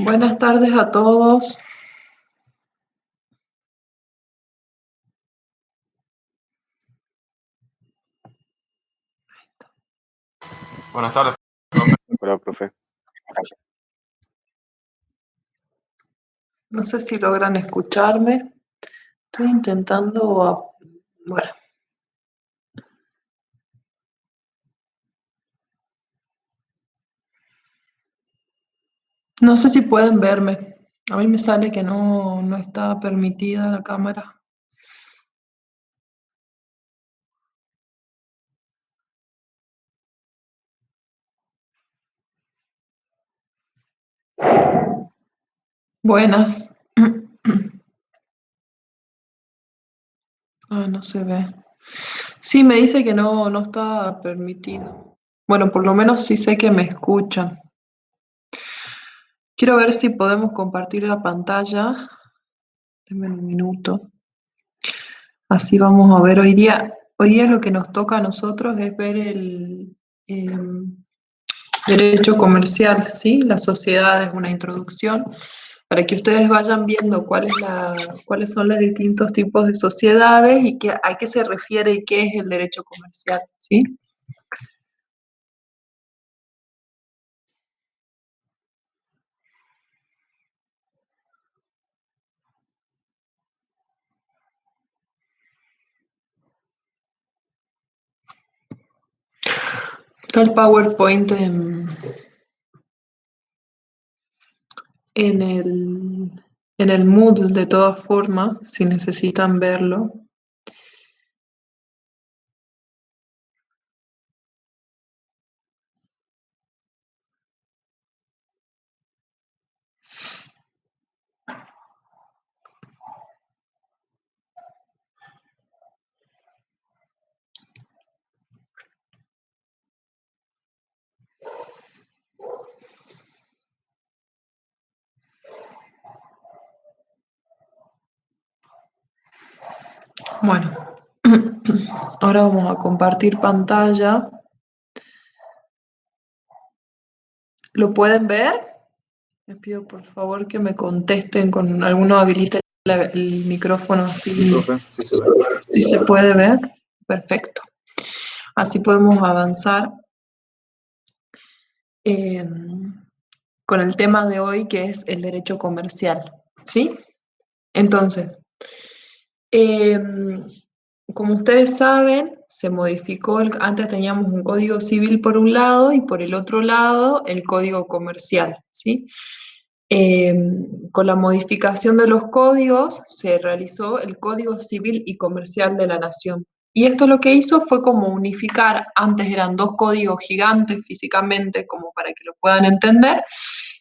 Buenas tardes a todos. Buenas tardes. Hola, profe. No sé si logran escucharme. Estoy intentando, bueno, no sé si pueden verme. A mí me sale que no está permitida la cámara. Buenas. Ah, no se ve. Sí, me dice que no está permitido. Bueno, por lo menos sí sé que me escuchan. Quiero ver si podemos compartir la pantalla. Denme un minuto. Así vamos a ver hoy día lo que nos toca a nosotros es ver el derecho comercial, ¿sí? La sociedad es una introducción para que ustedes vayan viendo cuáles son los distintos tipos de sociedades y a qué se refiere y qué es el derecho comercial, ¿sí? Está el PowerPoint en el Moodle de todas formas, si necesitan verlo. Bueno, ahora vamos a compartir pantalla. ¿Lo pueden ver? Les pido por favor que me contesten con alguno habilite el micrófono así. Sí, profe, sí se ve. ¿Sí se puede ver? Perfecto. Así podemos avanzar eh, con el tema de hoy que es el derecho comercial. ¿Sí? Entonces, eh, como ustedes saben, se modificó, antes teníamos un código civil por un lado y por el otro lado el código comercial, ¿sí? Eh, con la modificación de los códigos se realizó el Código Civil y Comercial de la Nación. Y esto lo que hizo fue como unificar, antes eran dos códigos gigantes físicamente, como para que lo puedan entender,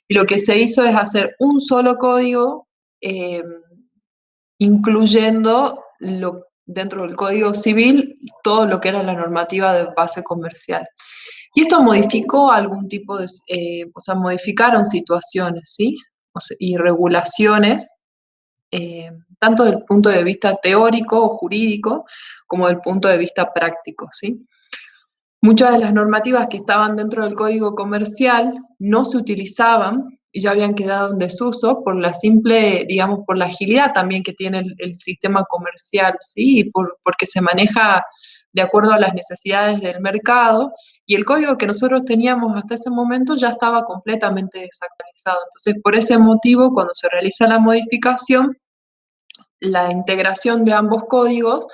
y lo que se hizo es hacer un solo código, eh, incluyendo dentro del Código Civil todo lo que era la normativa de base comercial. Y esto modificó algún tipo de, o sea, modificaron situaciones, ¿sí? O sea, y regulaciones, tanto desde el punto de vista teórico o jurídico, como desde el punto de vista práctico, ¿sí? Muchas de las normativas que estaban dentro del Código Comercial no se utilizaban y ya habían quedado en desuso por la simple, digamos, por la agilidad también que tiene el sistema comercial, ¿sí? Y porque se maneja de acuerdo a las necesidades del mercado, y el código que nosotros teníamos hasta ese momento ya estaba completamente desactualizado. Entonces, por ese motivo, cuando se realiza la modificación, la integración de ambos códigos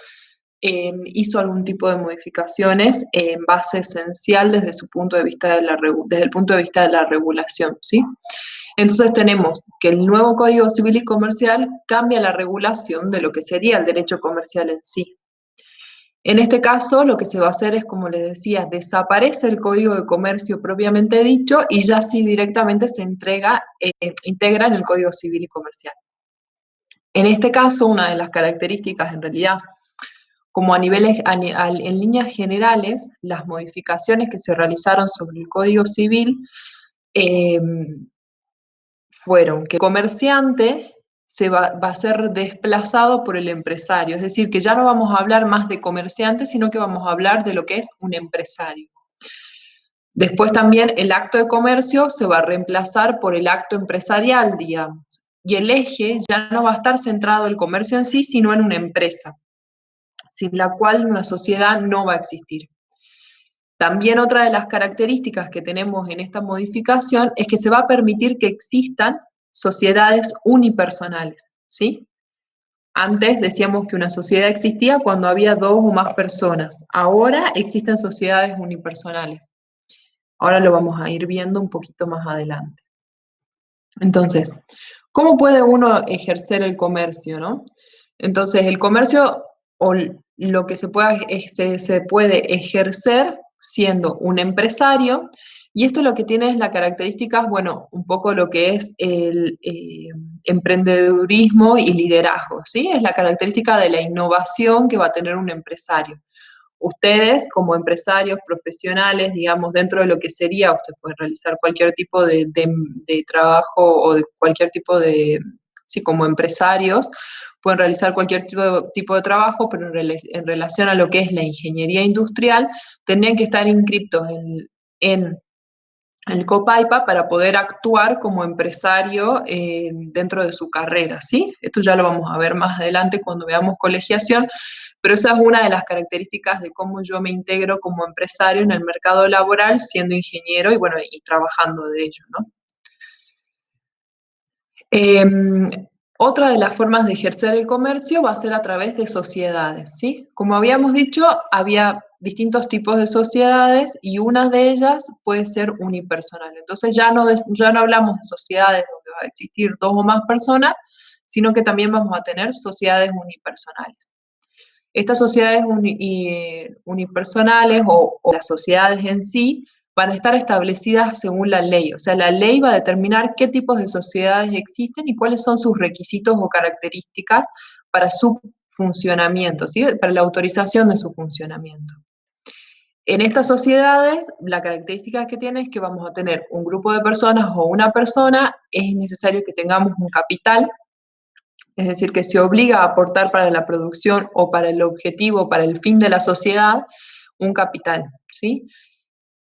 hizo algún tipo de modificaciones en base esencial desde su punto de vista desde el punto de vista de la regulación, ¿sí? Entonces tenemos que el nuevo Código Civil y Comercial cambia la regulación de lo que sería el derecho comercial en sí. En este caso, lo que se va a hacer es, como les decía, desaparece el Código de Comercio propiamente dicho y ya sí directamente se integra en el Código Civil y Comercial. En este caso, una de las características, en realidad, como en líneas generales, las modificaciones que se realizaron sobre el Código Civil eh, fueron que el comerciante va a ser desplazado por el empresario, es decir, que ya no vamos a hablar más de comerciante, sino que vamos a hablar de lo que es un empresario. Después también el acto de comercio se va a reemplazar por el acto empresarial, digamos. Y el eje ya no va a estar centrado en el comercio en sí, sino en una empresa, sin la cual una sociedad no va a existir. También otra de las características que tenemos en esta modificación es que se va a permitir que existan sociedades unipersonales, ¿sí? Antes decíamos que una sociedad existía cuando había dos o más personas. Ahora existen sociedades unipersonales. Ahora lo vamos a ir viendo un poquito más adelante. Entonces, ¿cómo puede uno ejercer el comercio, no? Entonces, el comercio o lo que se puede ejercer siendo un empresario, y esto lo que tiene es la característica, bueno, un poco lo que es el emprendedurismo y liderazgo, ¿sí? Es la característica de la innovación que va a tener un empresario. Ustedes, como empresarios profesionales, digamos, dentro de lo que sería, usted puede realizar cualquier tipo de trabajo o de cualquier tipo de, sí, como empresarios, pueden realizar cualquier tipo de trabajo, pero en relación a lo que es la ingeniería industrial, tendrían que estar inscritos en el COPAIPA para poder actuar como empresario dentro de su carrera, ¿sí? Esto ya lo vamos a ver más adelante cuando veamos colegiación, pero esa es una de las características de cómo yo me integro como empresario en el mercado laboral, siendo ingeniero y, bueno, y trabajando de ello, ¿no? Eh, Otra de las formas de ejercer el comercio va a ser a través de sociedades, ¿sí? Como habíamos dicho, había distintos tipos de sociedades y una de ellas puede ser unipersonal. Entonces ya no hablamos de sociedades donde va a existir dos o más personas, sino que también vamos a tener sociedades unipersonales. Estas sociedades unipersonales o las sociedades en sí van a estar establecidas según la ley. O sea, la ley va a determinar qué tipos de sociedades existen y cuáles son sus requisitos o características para su funcionamiento, ¿sí? Para la autorización de su funcionamiento. En estas sociedades, la característica que tiene es que vamos a tener un grupo de personas o una persona, es necesario que tengamos un capital, es decir, que se obliga a aportar para la producción o para el objetivo, para el fin de la sociedad, un capital, ¿sí?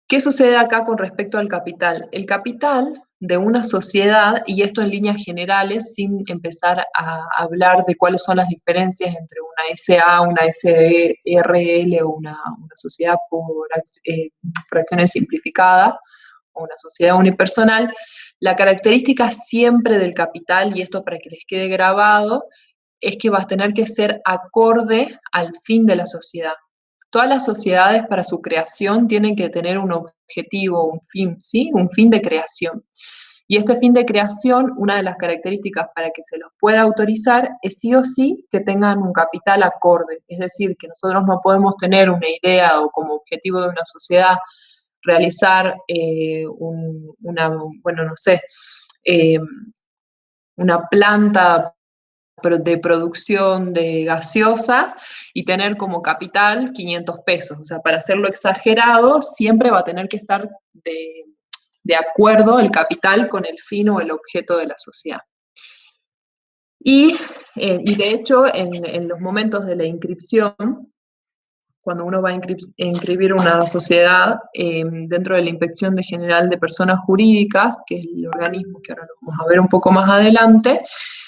¿Qué sucede acá con respecto al capital? El capital de una sociedad, y esto en líneas generales, sin empezar a hablar de cuáles son las diferencias entre una SA, una SRL o una sociedad por acciones simplificadas o una sociedad unipersonal, la característica siempre del capital, y esto para que les quede grabado, es que va a tener que ser acorde al fin de la sociedad. Todas las sociedades para su creación tienen que tener un objetivo, un fin, ¿sí? Un fin de creación. Y este fin de creación, una de las características para que se los pueda autorizar es sí o sí que tengan un capital acorde. Es decir, que nosotros no podemos tener una idea o como objetivo de una sociedad realizar bueno, no sé, eh, una planta de producción de gaseosas y tener como capital 500 pesos. O sea, para hacerlo exagerado, siempre va a tener que estar de acuerdo el capital con el fin o el objeto de la sociedad. Y de hecho, en los momentos de la inscripción, cuando uno va a inscribir una sociedad dentro de la Inspección General de Personas Jurídicas, que es el organismo que ahora lo vamos a ver un poco más adelante,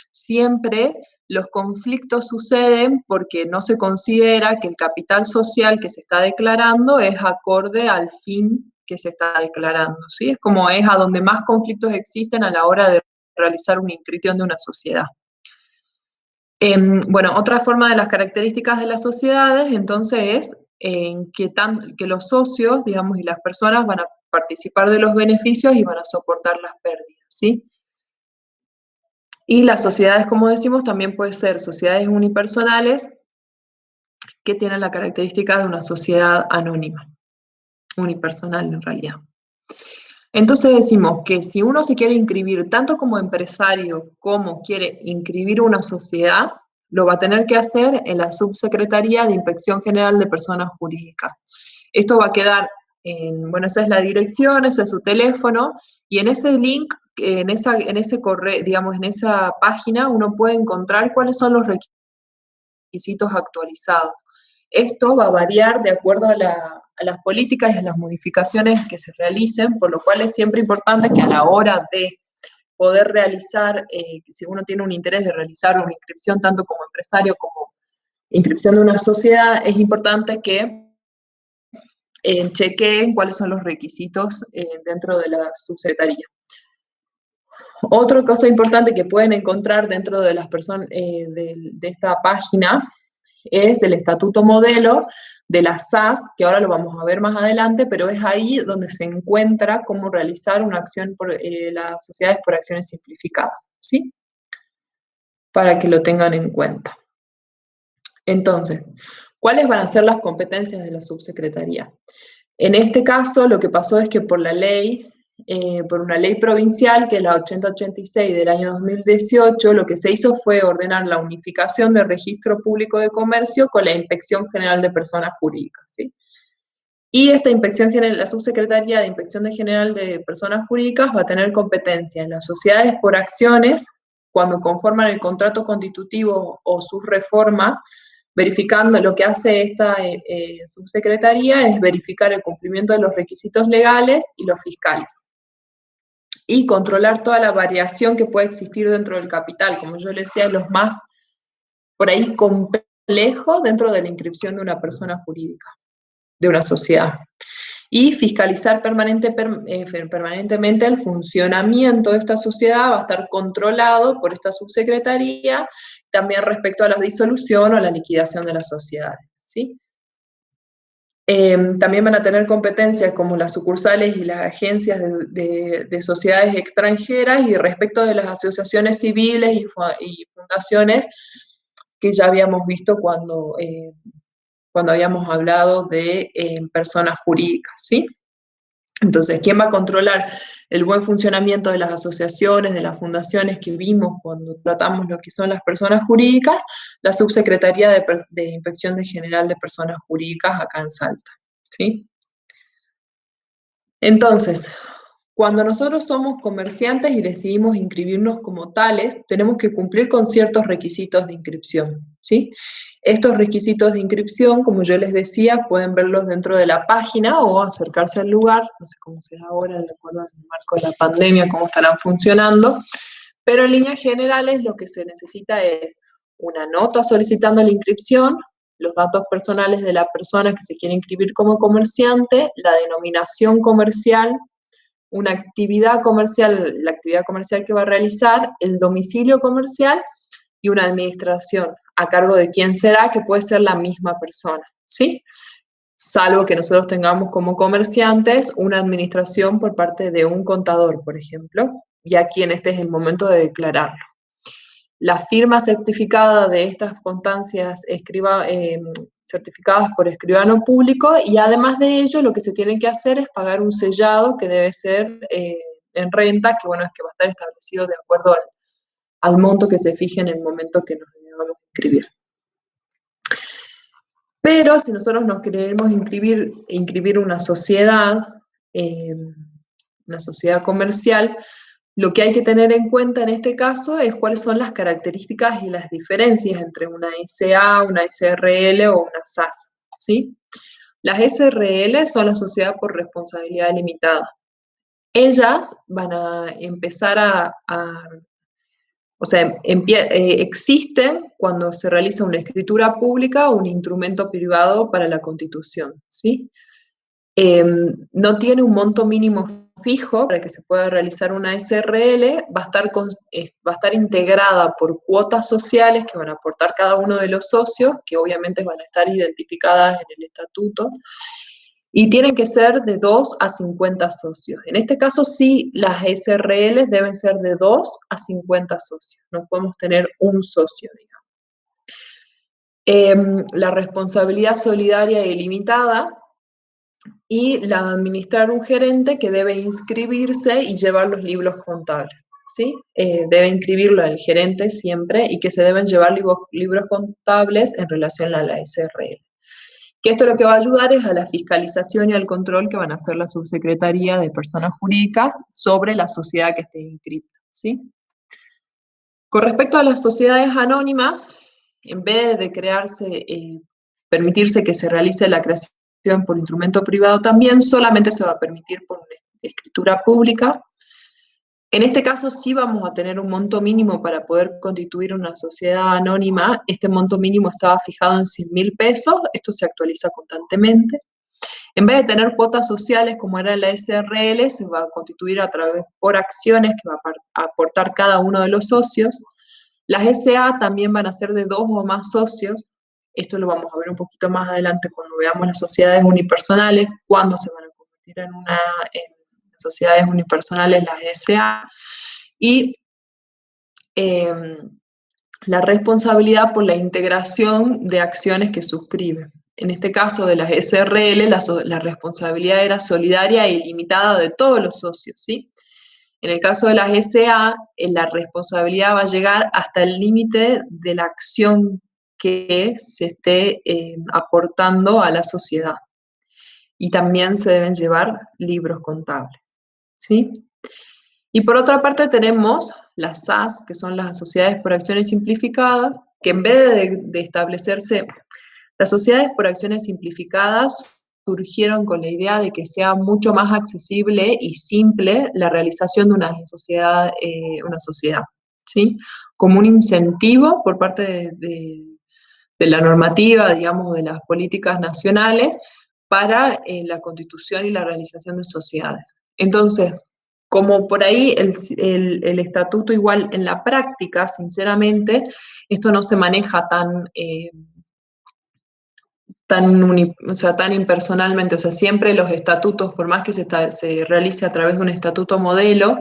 siempre los conflictos suceden porque no se considera que el capital social que se está declarando es acorde al fin que se está declarando, ¿sí? Es como es a donde más conflictos existen a la hora de realizar una inscripción de una sociedad. Bueno, otra forma de las características de las sociedades, entonces, es que los socios, digamos, y las personas van a participar de los beneficios y van a soportar las pérdidas, ¿sí? Y las sociedades, como decimos, también pueden ser sociedades unipersonales que tienen la característica de una sociedad anónima, unipersonal en realidad. Entonces decimos que si uno se quiere inscribir tanto como empresario como quiere inscribir una sociedad, lo va a tener que hacer en la Subsecretaría de Inspección General de Personas Jurídicas. Esto va a quedar bueno, esa es la dirección, ese es su teléfono, y en ese link, ese correo, digamos, en esa página, uno puede encontrar cuáles son los requisitos actualizados. Esto va a variar de acuerdo a las políticas y a las modificaciones que se realicen, por lo cual es siempre importante que a la hora de poder realizar, si uno tiene un interés de realizar una inscripción tanto como empresario como inscripción de una sociedad, es importante que chequeen cuáles son los requisitos dentro de la subsecretaría. Otra cosa importante que pueden encontrar dentro de las personas de esta página es el estatuto modelo de la SAS, que ahora lo vamos a ver más adelante, pero es ahí donde se encuentra cómo realizar una acción por las sociedades por acciones simplificadas, ¿sí? Para que lo tengan en cuenta. Entonces, ¿cuáles van a ser las competencias de la subsecretaría? En este caso, lo que pasó es que por la ley, por una ley provincial, que es la 8086 del año 2018, lo que se hizo fue ordenar la unificación del registro público de comercio con la Inspección General de Personas Jurídicas, ¿sí? Y esta Inspección General, la Subsecretaría de Inspección General de Personas Jurídicas va a tener competencia en las sociedades por acciones, cuando conforman el contrato constitutivo o sus reformas, verificando lo que hace esta subsecretaría es verificar el cumplimiento de los requisitos legales y los fiscales. Y controlar toda la variación que puede existir dentro del capital, como yo les decía, es lo más, por ahí, complejo dentro de la inscripción de una persona jurídica, de una sociedad. Y fiscalizar permanentemente el funcionamiento de esta sociedad va a estar controlado por esta subsecretaría, también respecto a la disolución o la liquidación de las sociedades, ¿sí? También van a tener competencias como las sucursales y las agencias de sociedades extranjeras y respecto de las asociaciones civiles y fundaciones que ya habíamos visto cuando habíamos hablado de personas jurídicas, ¿sí? Entonces, ¿quién va a controlar el buen funcionamiento de las asociaciones, de las fundaciones que vimos cuando tratamos lo que son las personas jurídicas? La Subsecretaría de Inspección General de Personas Jurídicas acá en Salta, ¿sí? Entonces, cuando nosotros somos comerciantes y decidimos inscribirnos como tales, tenemos que cumplir con ciertos requisitos de inscripción, ¿sí? Estos requisitos de inscripción, como yo les decía, pueden verlos dentro de la página o acercarse al lugar, no sé cómo será ahora, de acuerdo al marco de la pandemia, cómo estarán funcionando, pero en líneas generales lo que se necesita es una nota solicitando la inscripción, los datos personales de la persona que se quiere inscribir como comerciante, la denominación comercial, una actividad comercial, la actividad comercial que va a realizar, el domicilio comercial y una administración a cargo de quién será, que puede ser la misma persona, ¿sí? Salvo que nosotros tengamos como comerciantes una administración por parte de un contador, por ejemplo, y aquí en este es el momento de declararlo. La firma certificada de estas constancias certificadas por escribano público, y además de ello lo que se tiene que hacer es pagar un sellado que debe ser en renta, que bueno, es que va a estar establecido de acuerdo al monto que se fije en el momento que nos debamos inscribir. Pero si nosotros nos queremos inscribir una sociedad comercial, lo que hay que tener en cuenta en este caso es cuáles son las características y las diferencias entre una SA, una SRL o una SAS, ¿sí? Las SRL son la sociedad por responsabilidad limitada. Ellas van a empezar o sea, existen cuando se realiza una escritura pública o un instrumento privado para la constitución, ¿sí? No tiene un monto mínimo fijo para que se pueda realizar una SRL, va a estar integrada por cuotas sociales que van a aportar cada uno de los socios, que obviamente van a estar identificadas en el estatuto, y tienen que ser de 2 a 50 socios. En este caso sí, las SRLs deben ser de 2 a 50 socios, no podemos tener un socio, digamos. La responsabilidad solidaria y limitada, y la administrar un gerente que debe inscribirse y llevar los libros contables, ¿sí? Debe inscribirlo el gerente siempre y que se deben llevar libros contables en relación a la SRL. Que esto lo que va a ayudar es a la fiscalización y al control que van a hacer la Subsecretaría de Personas Jurídicas sobre la sociedad que esté inscrita, ¿sí? Con respecto a las sociedades anónimas, en vez de crearse permitirse que se realice la creación por instrumento privado también, solamente se va a permitir por una escritura pública. En este caso sí vamos a tener un monto mínimo para poder constituir una sociedad anónima. Este monto mínimo estaba fijado en 100.000 pesos, esto se actualiza constantemente. En vez de tener cuotas sociales como era la SRL, se va a constituir a través por acciones que va a aportar cada uno de los socios. Las SA también van a ser de 2 o más socios. Esto lo vamos a ver un poquito más adelante cuando veamos las sociedades unipersonales, cuándo se van a convertir en sociedades unipersonales las SA. Y la responsabilidad por la integración de acciones que suscriben. En este caso de las SRL, la responsabilidad era solidaria e ilimitada de todos los socios, ¿sí? En el caso de las SA, la responsabilidad va a llegar hasta el límite de la acción que se esté aportando a la sociedad. Y también se deben llevar libros contables, ¿sí? Y por otra parte tenemos las SAS, que son las sociedades por acciones simplificadas, que en vez de establecerse, las sociedades por acciones simplificadas surgieron con la idea de que sea mucho más accesible y simple la realización de una sociedad, ¿sí? Como un incentivo por parte de la normativa, digamos, de las políticas nacionales para la constitución y la realización de sociedades. Entonces, como por ahí el estatuto igual en la práctica, sinceramente, esto no se maneja tan impersonalmente, o sea, siempre los estatutos, por más que se realice a través de un estatuto modelo,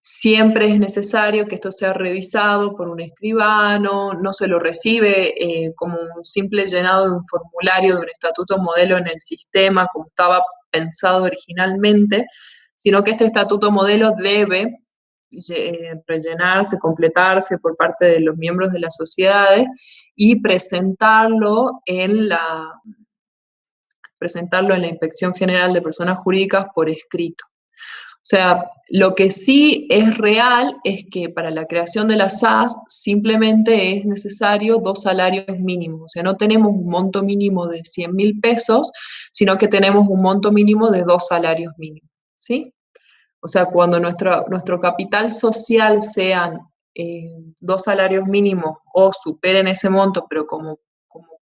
siempre es necesario que esto sea revisado por un escribano, no se lo recibe como un simple llenado de un formulario de un estatuto modelo en el sistema, como estaba pensado originalmente, sino que este estatuto modelo debe rellenarse, completarse por parte de los miembros de las sociedades y presentarlo en la Inspección General de Personas Jurídicas por escrito. O sea, lo que sí es real es que para la creación de la SAS simplemente es necesario 2 salarios mínimos. O sea, no tenemos un monto mínimo de 100.000 pesos, sino que tenemos un monto mínimo de 2 salarios mínimos, ¿sí? O sea, cuando nuestro capital social sean 2 salarios mínimos o superen ese monto, pero como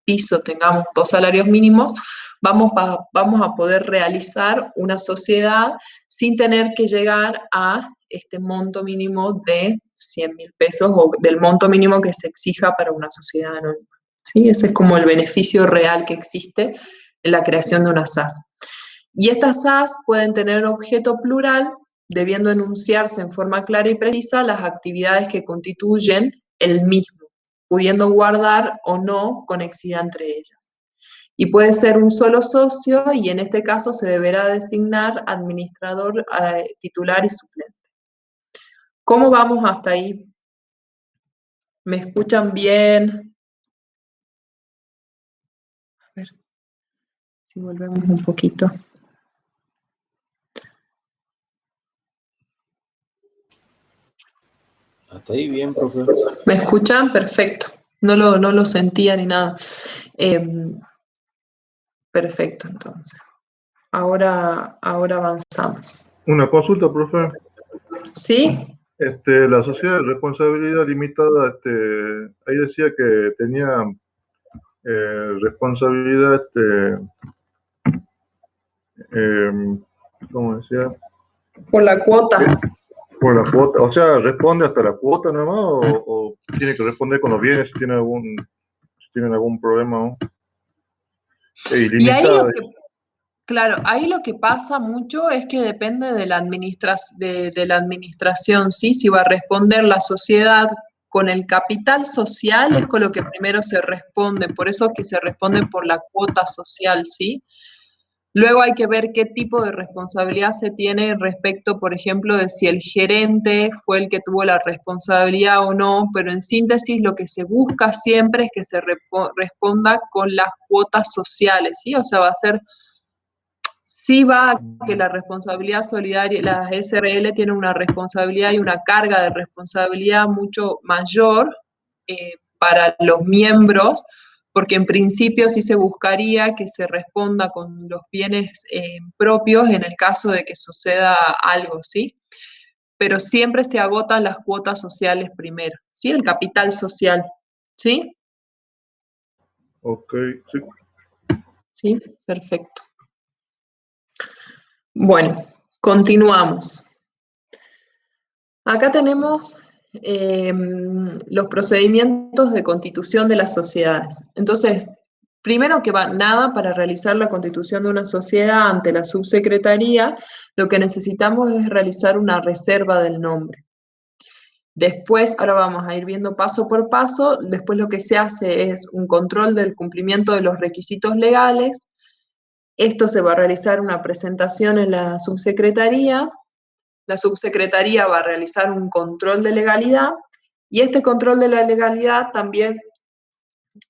piso tengamos 2 salarios mínimos, vamos a poder realizar una sociedad sin tener que llegar a este monto mínimo de 100.000 pesos o del monto mínimo que se exija para una sociedad anónima, ¿sí? Ese es como el beneficio real que existe en la creación de una SAS. Y estas SAS pueden tener objeto plural, debiendo enunciarse en forma clara y precisa las actividades que constituyen el mismo, pudiendo guardar o no conexidad entre ellas. Y puede ser un solo socio y en este caso se deberá designar administrador, titular y suplente. ¿Cómo vamos hasta ahí? ¿Me escuchan bien? A ver si volvemos un poquito. Hasta ahí bien, profe. ¿Me escuchan? Perfecto. No lo sentía ni nada. Perfecto, entonces. Ahora avanzamos. Una consulta, profe. ¿Sí? La sociedad de responsabilidad limitada, ahí decía que tenía responsabilidad, ¿cómo decía? Por la cuota. Por la cuota, o sea, ¿responde hasta la cuota nomás o tiene que responder con los bienes si tienen algún problema? ¿No? Y ahí claro, ahí lo que pasa mucho es que depende de la administración, ¿sí? Si va a responder la sociedad con el capital social, es con lo que primero se responde, por eso es que se responde por la cuota social, ¿sí? Luego hay que ver qué tipo de responsabilidad se tiene respecto, por ejemplo, de si el gerente fue el que tuvo la responsabilidad o no, pero en síntesis lo que se busca siempre es que se responda con las cuotas sociales, ¿sí? O sea, sí va a que la responsabilidad solidaria, las SRL tienen una responsabilidad y una carga de responsabilidad mucho mayor para los miembros, porque en principio sí se buscaría que se responda con los bienes propios en el caso de que suceda algo, ¿sí? Pero siempre se agotan las cuotas sociales primero, ¿sí? El capital social, ¿sí? Ok, sí. Sí, perfecto. Bueno, continuamos. Acá tenemos los procedimientos de constitución de las sociedades. Entonces, primero que va nada, para realizar la constitución de una sociedad ante la subsecretaría, lo que necesitamos es realizar una reserva del nombre. Después, ahora vamos a ir viendo paso por paso, después lo que se hace es un control del cumplimiento de los requisitos legales. Esto se va a realizar una presentación en la subsecretaría va a realizar un control de legalidad y este control de la legalidad también,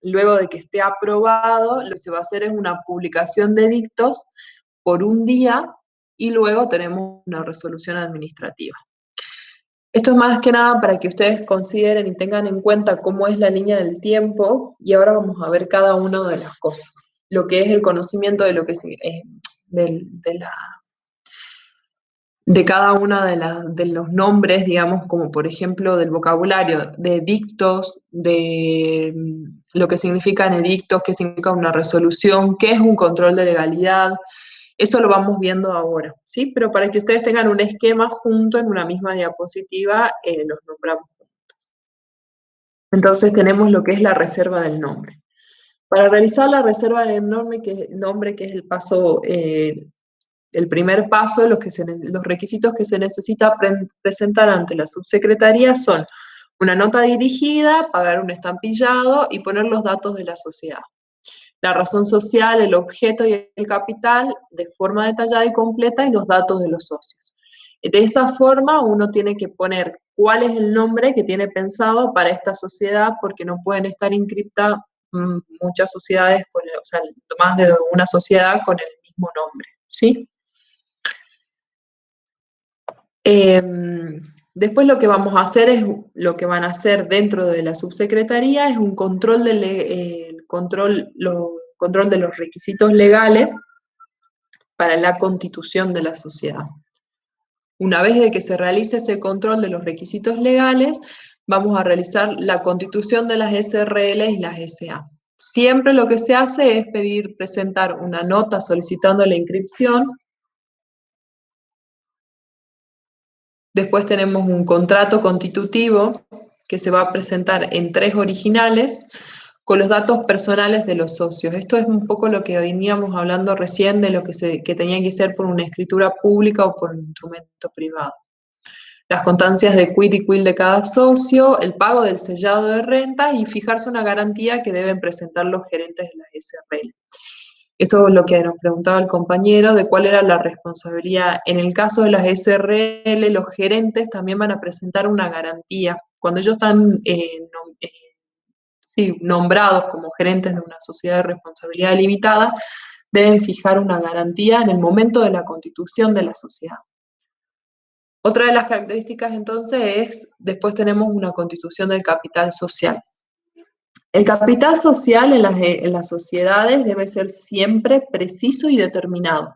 luego de que esté aprobado, lo que se va a hacer es una publicación de edictos por un día y luego tenemos una resolución administrativa. Esto es más que nada para que ustedes consideren y tengan en cuenta cómo es la línea del tiempo y ahora vamos a ver cada una de las cosas. Lo que es el conocimiento de lo que de cada una de los nombres, digamos, como por ejemplo del vocabulario, de edictos, de lo que significan edictos, qué significa una resolución, qué es un control de legalidad, eso lo vamos viendo ahora, ¿sí? Pero para que ustedes tengan un esquema junto en una misma diapositiva, los nombramos. Entonces tenemos lo que es la reserva del nombre. Para realizar la reserva del nombre, que es el paso el primer paso, los requisitos que se necesita presentar ante la subsecretaría son una nota dirigida, pagar un estampillado y poner los datos de la sociedad. La razón social, el objeto y el capital de forma detallada y completa y los datos de los socios. De esa forma uno tiene que poner cuál es el nombre que tiene pensado para esta sociedad porque no pueden estar inscritas muchas sociedades, o sea, más de una sociedad con el mismo nombre, ¿sí? Después lo que vamos a hacer es, lo que van a hacer dentro de la subsecretaría es un control control de los requisitos legales para la constitución de la sociedad. Una vez de que se realice ese control de los requisitos legales, vamos a realizar la constitución de las SRL y las SA. Siempre lo que se hace es presentar una nota solicitando la inscripción. Después tenemos un contrato constitutivo que se va a presentar en 3 originales con los datos personales de los socios. Esto es un poco lo que veníamos hablando recién de lo que tenía que ser por una escritura pública o por un instrumento privado. Las constancias de quid y quil de cada socio, el pago del sellado de renta y fijarse una garantía que deben presentar los gerentes de las SRL. Esto es lo que nos preguntaba el compañero, de cuál era la responsabilidad. En el caso de las SRL, los gerentes también van a presentar una garantía. Cuando ellos están nombrados como gerentes de una sociedad de responsabilidad limitada, deben fijar una garantía en el momento de la constitución de la sociedad. Otra de las características entonces es, después tenemos una constitución del capital social. El capital social en las sociedades debe ser siempre preciso y determinado.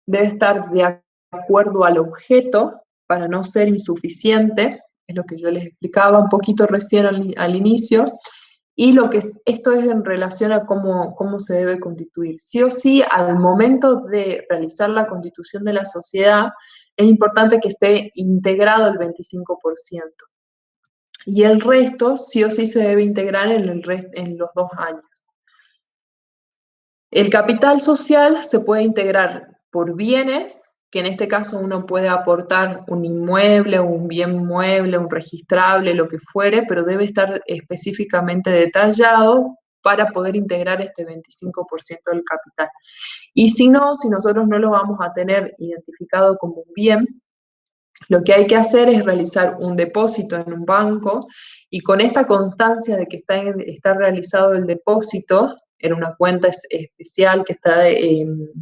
Debe estar de acuerdo al objeto para no ser insuficiente, es lo que yo les explicaba un poquito recién al inicio, y esto es en relación a cómo se debe constituir. Sí o sí, al momento de realizar la constitución de la sociedad, es importante que esté integrado el 25%. Y el resto sí o sí se debe integrar en los 2 años. El capital social se puede integrar por bienes, que en este caso uno puede aportar un inmueble, un bien mueble, un registrable, lo que fuere, pero debe estar específicamente detallado para poder integrar este 25% del capital. Y si nosotros no lo vamos a tener identificado como un bien, lo que hay que hacer es realizar un depósito en un banco y con esta constancia de que está realizado el depósito en una cuenta especial que está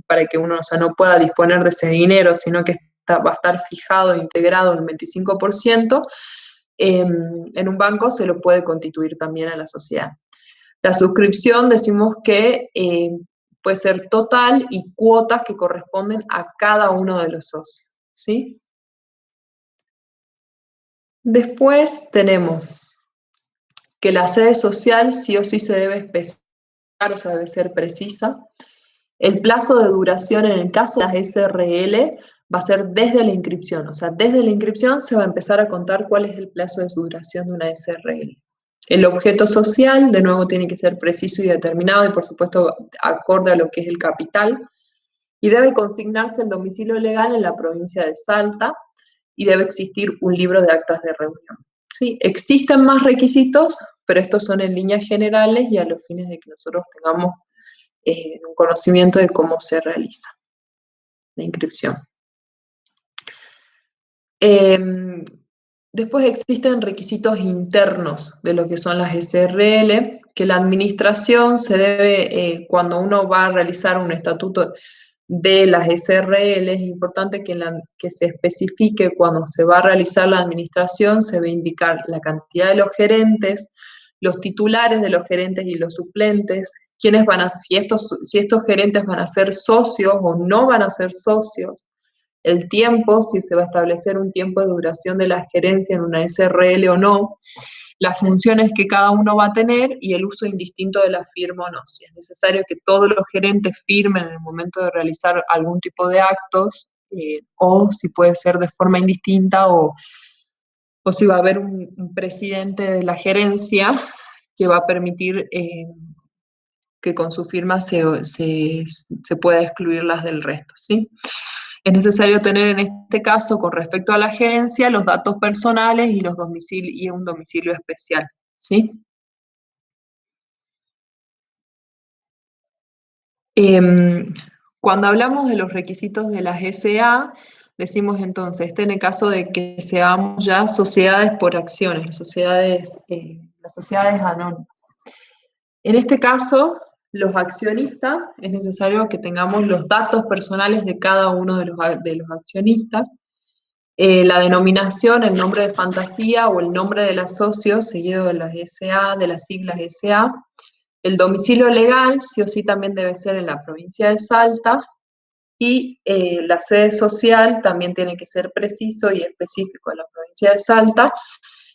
para que uno, o sea, no pueda disponer de ese dinero, sino que va a estar fijado, integrado en el 25%, en un banco se lo puede constituir también a la sociedad. La suscripción decimos que puede ser total y cuotas que corresponden a cada uno de los socios, ¿sí? Después tenemos que la sede social sí o sí se debe especificar, o sea, debe ser precisa. El plazo de duración en el caso de las SRL va a ser desde la inscripción, o sea, desde la inscripción se va a empezar a contar cuál es el plazo de duración de una SRL. El objeto social, de nuevo, tiene que ser preciso y determinado y, por supuesto, acorde a lo que es el capital. Y debe consignarse el domicilio legal en la provincia de Salta y debe existir un libro de actas de reunión. ¿Sí? Existen más requisitos, pero estos son en líneas generales y a los fines de que nosotros tengamos un conocimiento de cómo se realiza la inscripción. Después existen requisitos internos de lo que son las SRL, que la administración se debe, cuando uno va a realizar un estatuto de las SRL, es importante que se especifique cuando se va a realizar la administración, se va a indicar la cantidad de los gerentes, los titulares de los gerentes y los suplentes, quiénes van a, si estos gerentes van a ser socios o no van a ser socios, el tiempo, si se va a establecer un tiempo de duración de la gerencia en una SRL o no, las funciones que cada uno va a tener y el uso indistinto de la firma o no. Si es necesario que todos los gerentes firmen en el momento de realizar algún tipo de actos, o si puede ser de forma indistinta, o si va a haber un presidente de la gerencia que va a permitir que con su firma se pueda excluir las del resto, ¿sí? Es necesario tener en este caso, con respecto a la gerencia, los datos personales y, y un domicilio especial, ¿sí? Cuando hablamos de los requisitos de las SA, decimos entonces, en el caso de que seamos ya sociedades por acciones, las sociedades anónimas. En este caso, los accionistas, es necesario que tengamos los datos personales de cada uno de los accionistas, la denominación, el nombre de fantasía o el nombre del asocio, seguido de las SA, de las siglas SA. El domicilio legal, sí o sí, también debe ser en la provincia de Salta. Y la sede social también tiene que ser preciso y específico en la provincia de Salta.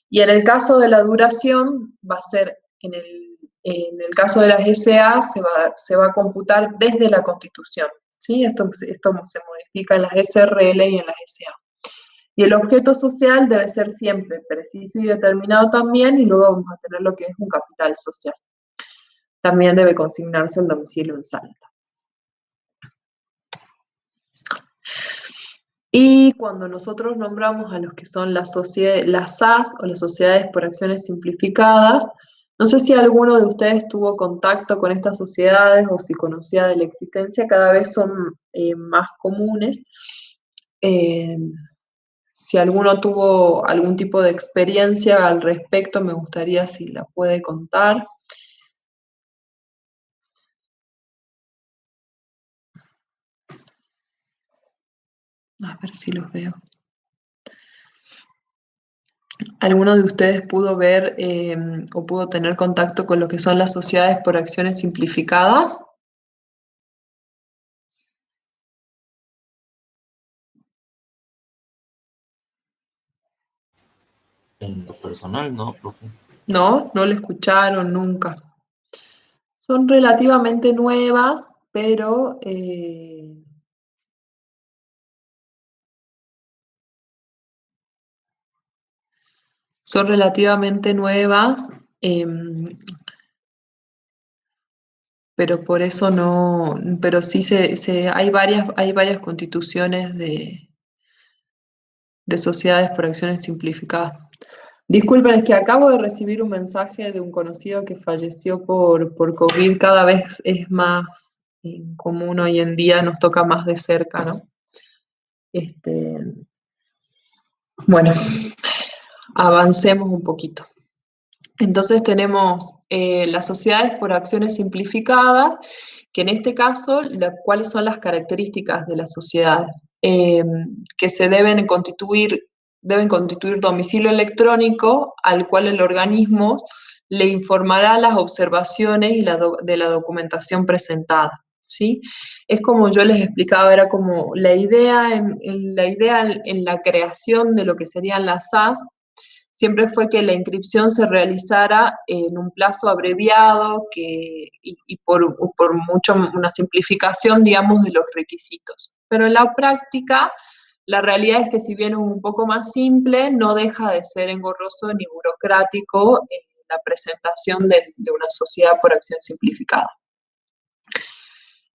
Y en el caso de la duración, va a ser, en el caso de las SA, se va a computar desde la Constitución, ¿sí? Esto se modifica en las SRL y en las SA. Y el objeto social debe ser siempre preciso y determinado también, y luego vamos a tener lo que es un capital social. También debe consignarse el domicilio en Salta. Y cuando nosotros nombramos a los que son las SAS o las sociedades por acciones simplificadas, no sé si alguno de ustedes tuvo contacto con estas sociedades o si conocía de la existencia, cada vez son más comunes. Si alguno tuvo algún tipo de experiencia al respecto, me gustaría si la puede contar. A ver si los veo. ¿Alguno de ustedes pudo ver o pudo tener contacto con lo que son las sociedades por acciones simplificadas? En lo personal, no, profe. No, no lo escucharon nunca. Son relativamente nuevas, pero son relativamente nuevas, pero por eso no, pero sí hay varias constituciones de sociedades por acciones simplificadas. Disculpen, es que acabo de recibir un mensaje de un conocido que falleció por COVID. Cada vez es más común hoy en día, nos toca más de cerca, ¿no? Bueno, avancemos un poquito. Entonces tenemos las sociedades por acciones simplificadas, que en este caso, ¿cuáles son las características de las sociedades? Que se deben constituir domicilio electrónico al cual el organismo le informará las observaciones y de la documentación presentada, ¿sí? Es como yo les explicaba, era como la idea en la creación de lo que serían las SAS, siempre fue que la inscripción se realizara en un plazo abreviado y por mucho una simplificación, digamos, de los requisitos. Pero en la práctica, la realidad es que si bien es un poco más simple, no deja de ser engorroso ni burocrático la presentación de una sociedad por acción simplificada.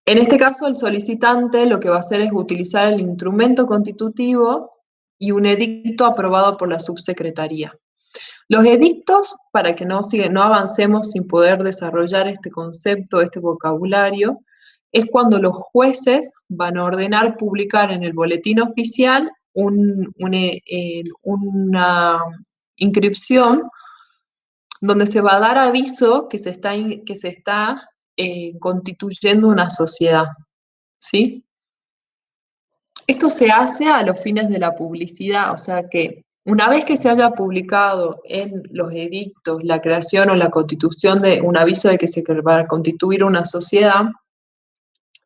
En este caso, el solicitante lo que va a hacer es utilizar el instrumento constitutivo y un edicto aprobado por la subsecretaría. Los edictos, para que no avancemos sin poder desarrollar este concepto, este vocabulario, es cuando los jueces van a ordenar publicar en el boletín oficial una inscripción donde se va a dar aviso que se está constituyendo una sociedad, ¿sí? Esto se hace a los fines de la publicidad, o sea que una vez que se haya publicado en los edictos la creación o la constitución de un aviso de que se va a constituir una sociedad,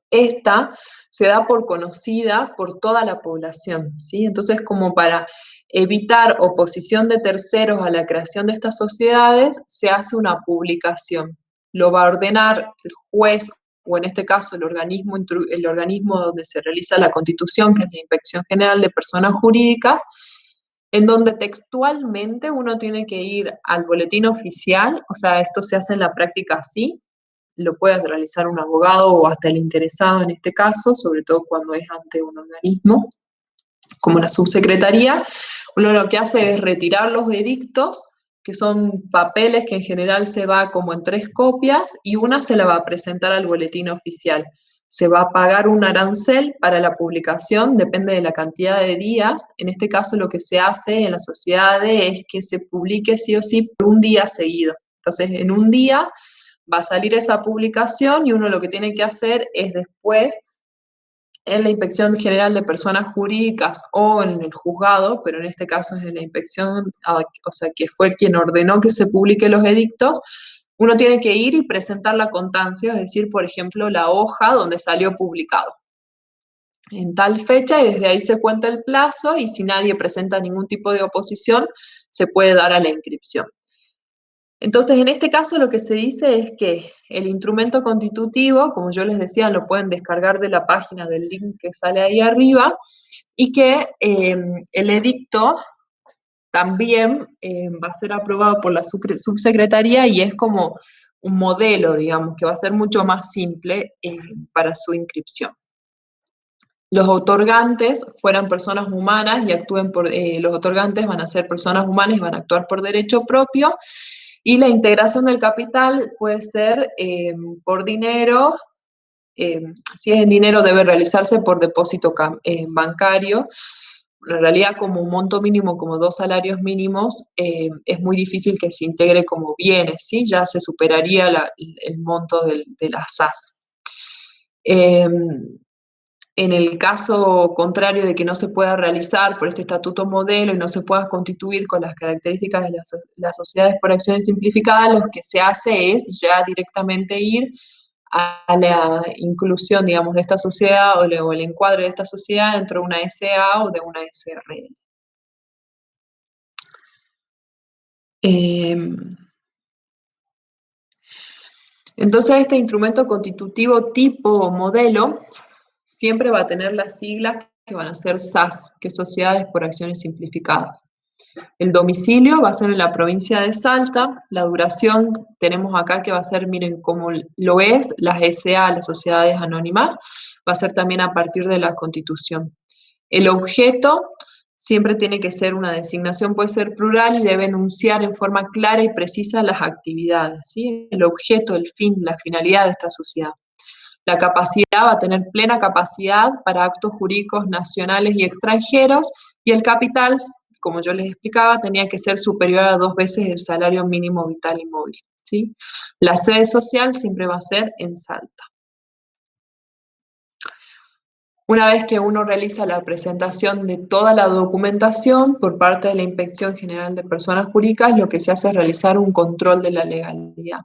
esta se da por conocida por toda la población, ¿sí? Entonces, como para evitar oposición de terceros a la creación de estas sociedades, se hace una publicación. Lo va a ordenar el juez o en este caso el organismo donde se realiza la constitución, que es la Inspección General de Personas Jurídicas, en donde textualmente uno tiene que ir al boletín oficial, o sea, esto se hace en la práctica así, lo puede realizar un abogado o hasta el interesado en este caso, sobre todo cuando es ante un organismo como la subsecretaría. Uno lo que hace es retirar los edictos, que son papeles que en general se va como en 3 copias, y una se la va a presentar al boletín oficial. Se va a pagar un arancel para la publicación, depende de la cantidad de días. En este caso lo que se hace en las sociedades es que se publique sí o sí por un día seguido. Entonces, en un día va a salir esa publicación y uno lo que tiene que hacer es después en la Inspección General de Personas Jurídicas o en el juzgado, pero en este caso es en la inspección, o sea, que fue quien ordenó que se publiquen los edictos, uno tiene que ir y presentar la constancia, es decir, por ejemplo, la hoja donde salió publicado en tal fecha, y desde ahí se cuenta el plazo, y si nadie presenta ningún tipo de oposición, se puede dar a la inscripción. Entonces, en este caso lo que se dice es que el instrumento constitutivo, como yo les decía, lo pueden descargar de la página del link que sale ahí arriba, y que el edicto también va a ser aprobado por la subsecretaría y es como un modelo, digamos, que va a ser mucho más simple para su inscripción. Los otorgantes fueran personas humanas y los otorgantes van a ser personas humanas y van a actuar por derecho propio. Y la integración del capital puede ser por dinero, si es en dinero debe realizarse por depósito bancario. En realidad, como un monto mínimo, como 2 salarios mínimos, es muy difícil que se integre como bienes, ¿sí? Ya se superaría el monto de las SAS. En el caso contrario de que no se pueda realizar por este estatuto modelo y no se pueda constituir con las características de las sociedades por acciones simplificadas, lo que se hace es ya directamente ir a la inclusión, digamos, de esta sociedad o el encuadre de esta sociedad dentro de una SA o de una SRL. Entonces, este instrumento constitutivo tipo o modelo siempre va a tener las siglas que van a ser SAS, que es Sociedades por Acciones Simplificadas. El domicilio va a ser en la provincia de Salta. La duración tenemos acá que va a ser, miren cómo lo es, las SA, las sociedades anónimas, va a ser también a partir de la Constitución. El objeto siempre tiene que ser una designación, puede ser plural y debe enunciar en forma clara y precisa las actividades, ¿sí? El objeto, el fin, la finalidad de esta sociedad. La capacidad va a tener plena capacidad para actos jurídicos nacionales y extranjeros, y el capital, como yo les explicaba, tenía que ser superior a 2 veces el salario mínimo vital y móvil, ¿sí? La sede social siempre va a ser en Salta. Una vez que uno realiza la presentación de toda la documentación por parte de la Inspección General de Personas Jurídicas, lo que se hace es realizar un control de la legalidad.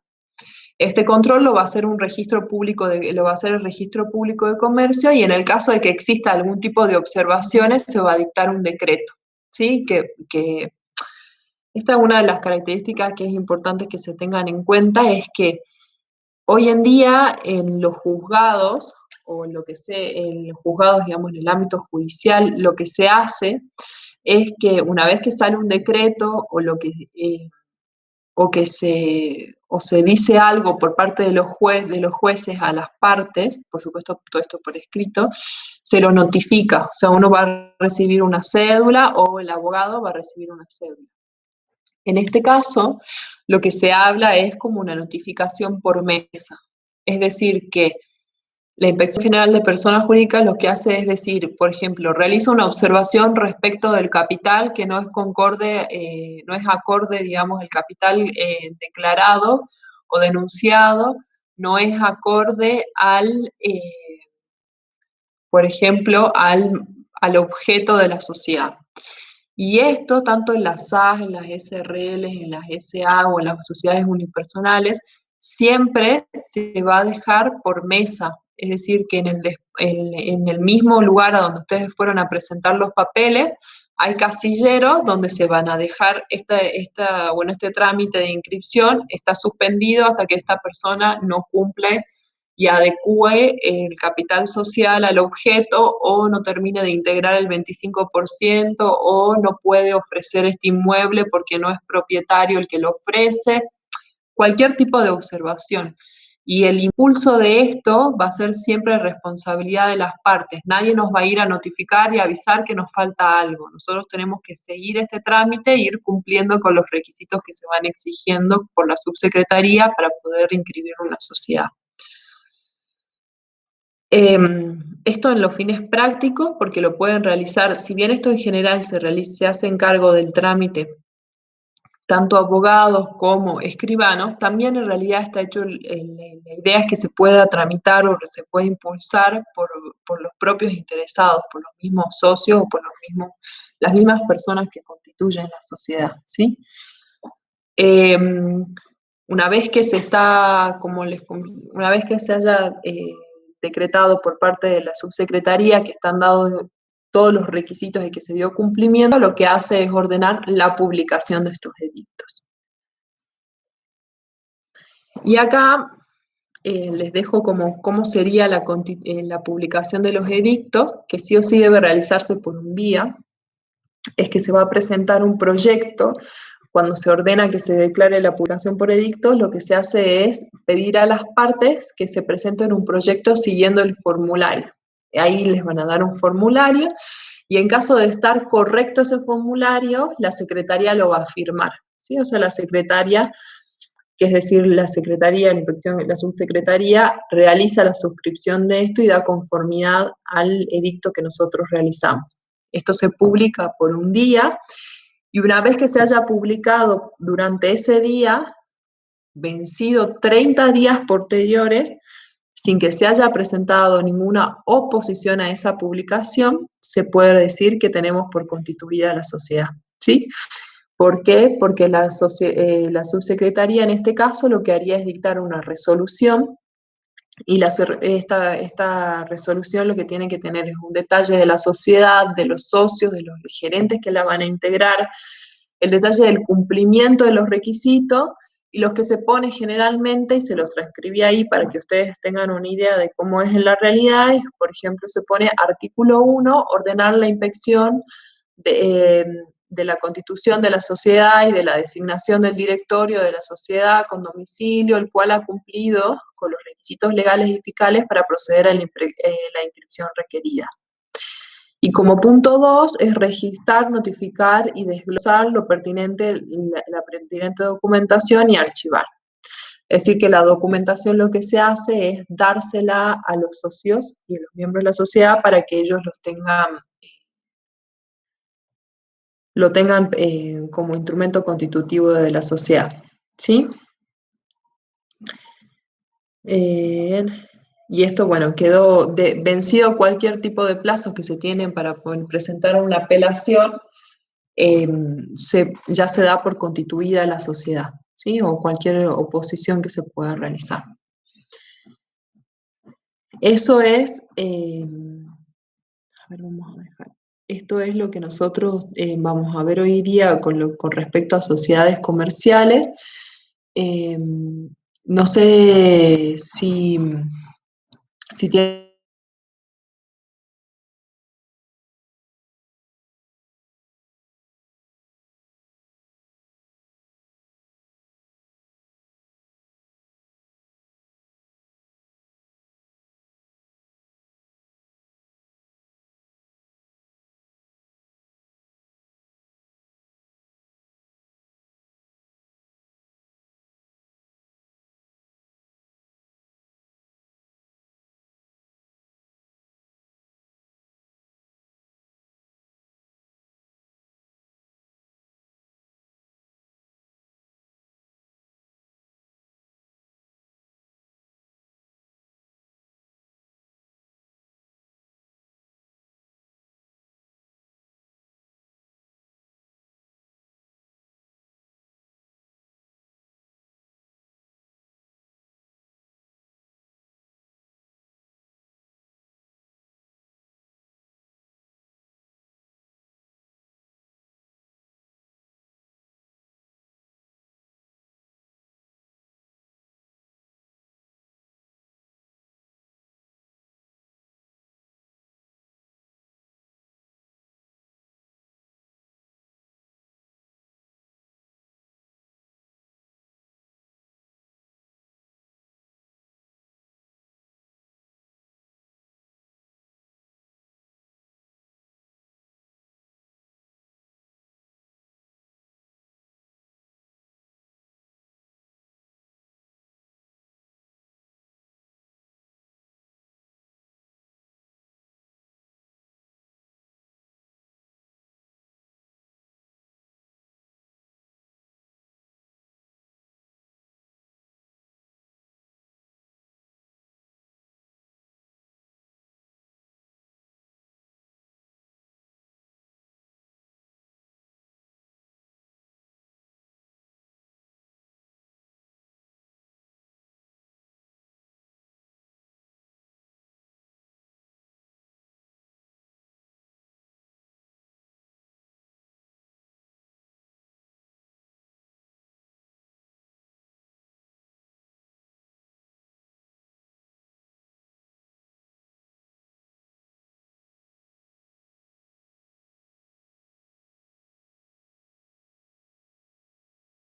Este control lo va a hacer un registro público lo va a hacer el Registro Público de Comercio, y en el caso de que exista algún tipo de observaciones se va a dictar un decreto, ¿sí? Que esta es una de las características que es importante que se tengan en cuenta, es que hoy en día en los juzgados, o en lo que en los juzgados, digamos, en el ámbito judicial, lo que se hace es que una vez que sale un decreto o se dice algo por parte de de los jueces a las partes, por supuesto todo esto por escrito, se lo notifica. O sea, uno va a recibir una cédula o el abogado va a recibir una cédula. En este caso, lo que se habla es como una notificación por mesa. Es decir, que la Inspección General de Personas Jurídicas lo que hace es decir, por ejemplo, realiza una observación respecto del capital que no es no es acorde, digamos, el capital declarado o denunciado, no es acorde por ejemplo, al objeto de la sociedad. Y esto, tanto en las SAS, en las SRL, en las SA o en las sociedades unipersonales, siempre se va a dejar por mesa. Es decir, que en el mismo lugar a donde ustedes fueron a presentar los papeles, hay casilleros donde se van a dejar este trámite de inscripción está suspendido hasta que esta persona no cumple y adecue el capital social al objeto, o no termine de integrar el 25%, o no puede ofrecer este inmueble porque no es propietario el que lo ofrece, cualquier tipo de observación. Y el impulso de esto va a ser siempre responsabilidad de las partes. Nadie nos va a ir a notificar y avisar que nos falta algo. Nosotros tenemos que seguir este trámite e ir cumpliendo con los requisitos que se van exigiendo por la subsecretaría para poder inscribir una sociedad. Esto en los fines prácticos, porque lo pueden realizar, si bien esto en general se hace en cargo del trámite, tanto abogados como escribanos, también en realidad está hecho, la idea es que se pueda tramitar o se pueda impulsar por los propios interesados, por los mismos socios o por las mismas personas que constituyen la sociedad, ¿sí? Una vez que una vez que se haya decretado por parte de la subsecretaría que están dados todos los requisitos y que se dio cumplimiento, lo que hace es ordenar la publicación de estos edictos. Y acá les dejo cómo sería la publicación de los edictos, que sí o sí debe realizarse por un día. Es que se va a presentar un proyecto. Cuando se ordena que se declare la publicación por edicto, lo que se hace es pedir a las partes que se presenten un proyecto siguiendo el formulario. Ahí les van a dar un formulario, y en caso de estar correcto ese formulario, la secretaría lo va a firmar, ¿sí? O sea, la secretaria, que es decir, la secretaría, la subsecretaría, realiza la suscripción de esto y da conformidad al edicto que nosotros realizamos. Esto se publica por un día, y una vez que se haya publicado durante ese día, vencido 30 días posteriores, sin que se haya presentado ninguna oposición a esa publicación, se puede decir que tenemos por constituida la sociedad, ¿sí? ¿Por qué? Porque la subsecretaría en este caso lo que haría es dictar una resolución, y esta resolución lo que tiene que tener es un detalle de la sociedad, de los socios, de los gerentes que la van a integrar, el detalle del cumplimiento de los requisitos, y los que se pone generalmente, y se los transcribí ahí para que ustedes tengan una idea de cómo es en la realidad, es, por ejemplo, se pone artículo 1, ordenar la inspección de la constitución de la sociedad y de la designación del directorio de la sociedad con domicilio, el cual ha cumplido con los requisitos legales y fiscales para proceder a la inscripción requerida. Y como punto 2 es registrar, notificar y desglosar la pertinente documentación y archivar. Es decir, que la documentación lo que se hace es dársela a los socios y a los miembros de la sociedad para que ellos lo tengan como instrumento constitutivo de la sociedad, ¿sí? Y esto, bueno, quedó vencido cualquier tipo de plazos que se tienen para poder presentar una apelación, ya se da por constituida la sociedad, ¿sí? O cualquier oposición que se pueda realizar. Eso es, a ver, vamos a dejar. Esto es lo que nosotros vamos a ver hoy día con respecto a sociedades comerciales. No sé si tiene